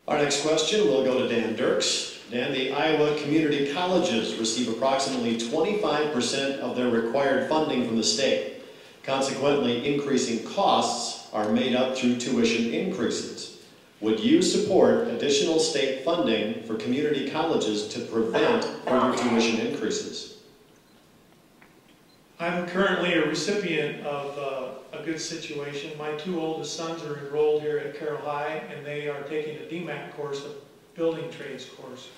Our next question will go to Dan Dirks. Dan, the Iowa community colleges receive approximately 25% of their required funding from the state. Consequently, increasing costs are made up through tuition increases. Would you support additional state funding for community colleges to prevent further tuition increases? I'm currently a recipient of a good situation. My two oldest sons are enrolled here at Carroll High, and they are taking a DMAT course, a building trades course,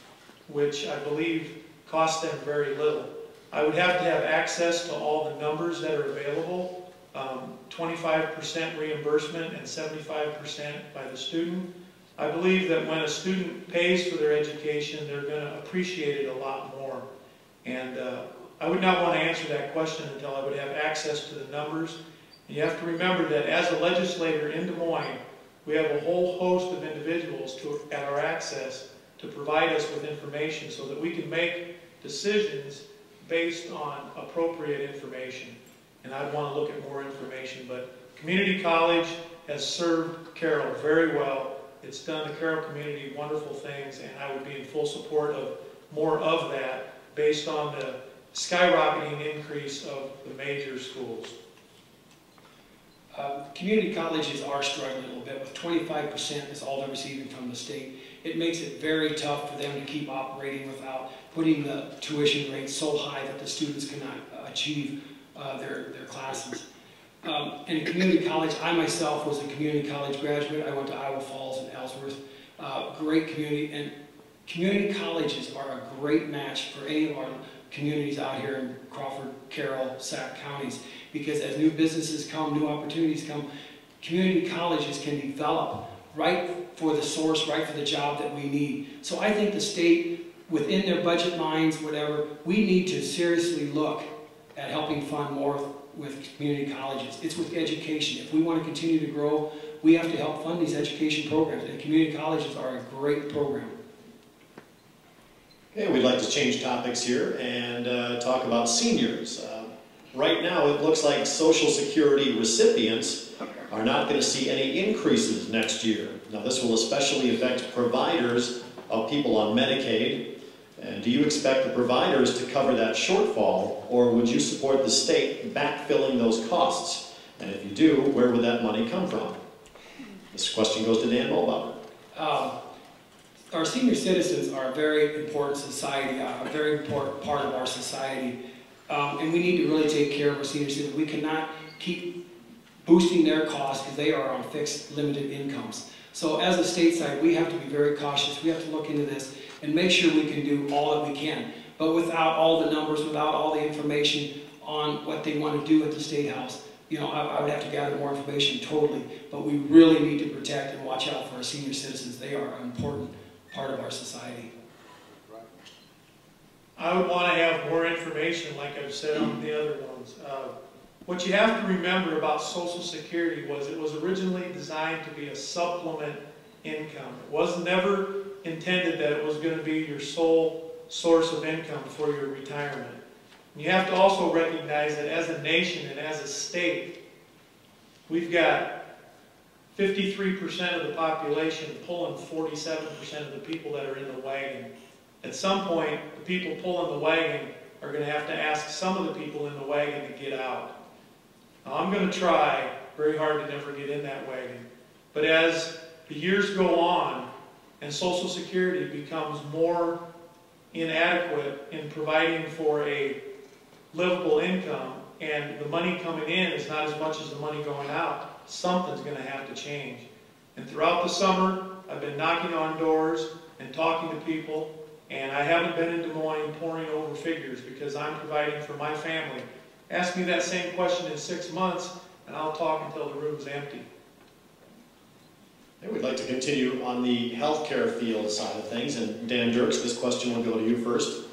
which I believe costs them very little. I would have to have access to all the numbers that are available, 25% reimbursement and 75% by the student. I believe that when a student pays for their education, they're going to appreciate it a lot more. And I would not want to answer that question until I would have access to the numbers. And you have to remember that as a legislator in Des Moines, we have a whole host of individuals at our access to provide us with information so that we can make decisions based on appropriate information. And I'd want to look at more information, but community college has served Carroll very well. It's done the Carroll community wonderful things, and I would be in full support of more of that based on the skyrocketing increase of the major schools. Community colleges are struggling a little bit. With 25% is all they're receiving from the state. It makes it very tough for them to keep operating without putting the tuition rates so high that the students cannot achieve their classes. In community college, I myself was a community college graduate. I went to Iowa Falls and Ellsworth. Great community, and community colleges are a great match for any of our communities out here in Crawford, Carroll, Sac counties, because as new businesses come, new opportunities come, community colleges can develop right for the source, right for the job that we need. So I think the state, within their budget lines, whatever, we need to seriously look at helping fund more with community colleges. It's with education. If we want to continue to grow, we have to help fund these education programs, and community colleges are a great program. Okay, we'd like to change topics here and talk about seniors. Right now, it looks like Social Security recipients are not going to see any increases next year. Now, this will especially affect providers of people on Medicaid. And do you expect the providers to cover that shortfall, or would you support the state backfilling those costs? And if you do, where would that money come from? This question goes to Dan Mulbauer. Our senior citizens are a very important society, a very important part of our society, and we need to really take care of our senior citizens. We cannot keep boosting their costs because they are on fixed, limited incomes. So as a state side, we have to be very cautious. We have to look into this and make sure we can do all that we can. But without all the numbers, without all the information on what they want to do at the State House, you know, I would have to gather more information totally. But we really need to protect and watch out for our senior citizens. They are an important part of our society. I would want to have more information, like I've said on the other ones. What you have to remember about Social Security was it was originally designed to be a supplement income. It was never intended that it was going to be your sole source of income for your retirement. And you have to also recognize that as a nation and as a state, we've got 53% of the population pulling 47% of the people that are in the wagon. At some point, the people pulling the wagon are going to have to ask some of the people in the wagon to get out. Now, I'm going to try very hard to never get in that wagon. But as the years go on and Social Security becomes more inadequate in providing for a livable income, and the money coming in is not as much as the money going out, something's going to have to change. And throughout the summer, I've been knocking on doors and talking to people, and I haven't been in Des Moines pouring over figures because I'm providing for my family. Ask me that same question in 6 months, and I'll talk until the room's empty. Okay, we'd like to continue on the healthcare field side of things, and Dan Dirks, this question will go to you first.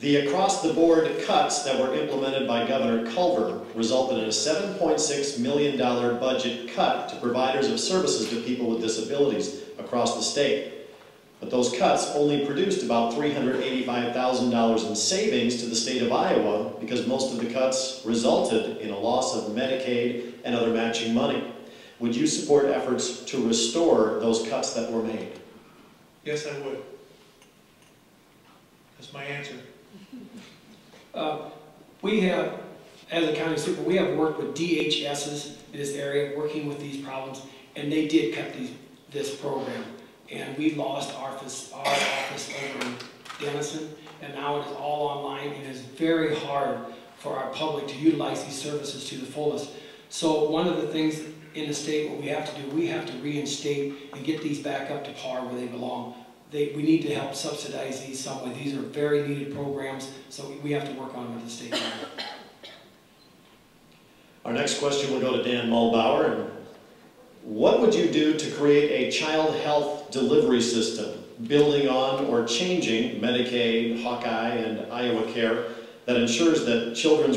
The across-the-board cuts that were implemented by Governor Culver resulted in a $7.6 million budget cut to providers of services to people with disabilities across the state. But those cuts only produced about $385,000 in savings to the state of Iowa because most of the cuts resulted in a loss of Medicaid and other matching money. Would you support efforts to restore those cuts that were made? Yes, I would. That's my answer. We have, as a county super, we have worked with DHSs in this area, working with these problems, and they did cut this program. And we lost our office over in Denison, and now it is all online, and it's very hard for our public to utilize these services to the fullest. So one of the things in the state, what we have to do, we have to reinstate and get these back up to par where they belong. We need to help subsidize these some way. These are very needed programs, so we have to work on them at the state level. Our next question will go to Dan Mulbauer. What would you do to create a child health delivery system, building on or changing Medicaid, Hawkeye, and Iowa Care, that ensures that children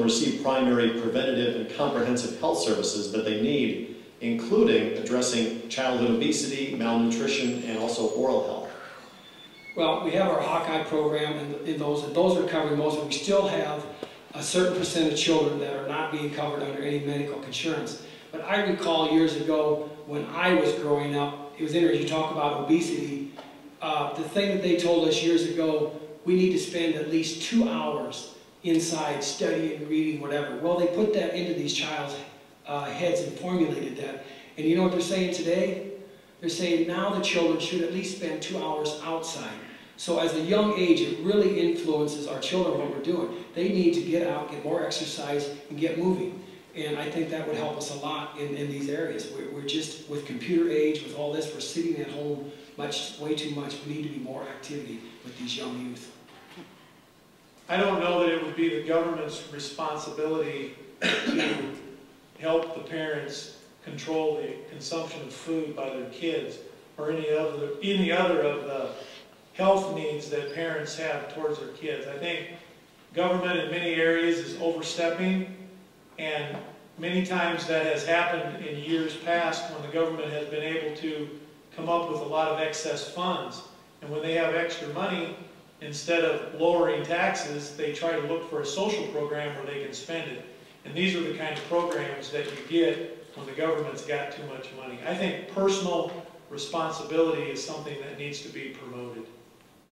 receive primary, preventative, and comprehensive health services that they need, including addressing childhood obesity, malnutrition, and also oral health? Well, we have our Hawkeye program, and those are covering most of it. We still have a certain percent of children that are not being covered under any medical insurance. But I recall years ago when I was growing up, it was interesting, you talk about obesity. The thing that they told us years ago, we need to spend at least 2 hours inside studying, reading, whatever. Well, they put that into these child's heads and formulated that. And you know what they're saying today? They're saying now the children should at least spend 2 hours outside. So as a young age, it really influences our children what we're doing. They need to get out, get more exercise, and get moving. And I think that would help us a lot in these areas. We're just, with computer age, with all this, we're sitting at home way too much. We need to be more activity with these young youth. I don't know that it would be the government's responsibility to help the parents control the consumption of food by their kids or any other of the health needs that parents have towards their kids. I think government in many areas is overstepping, and many times that has happened in years past when the government has been able to come up with a lot of excess funds. And when they have extra money, instead of lowering taxes, they try to look for a social program where they can spend it. And these are the kind of programs that you get when the government's got too much money. I think personal responsibility is something that needs to be promoted.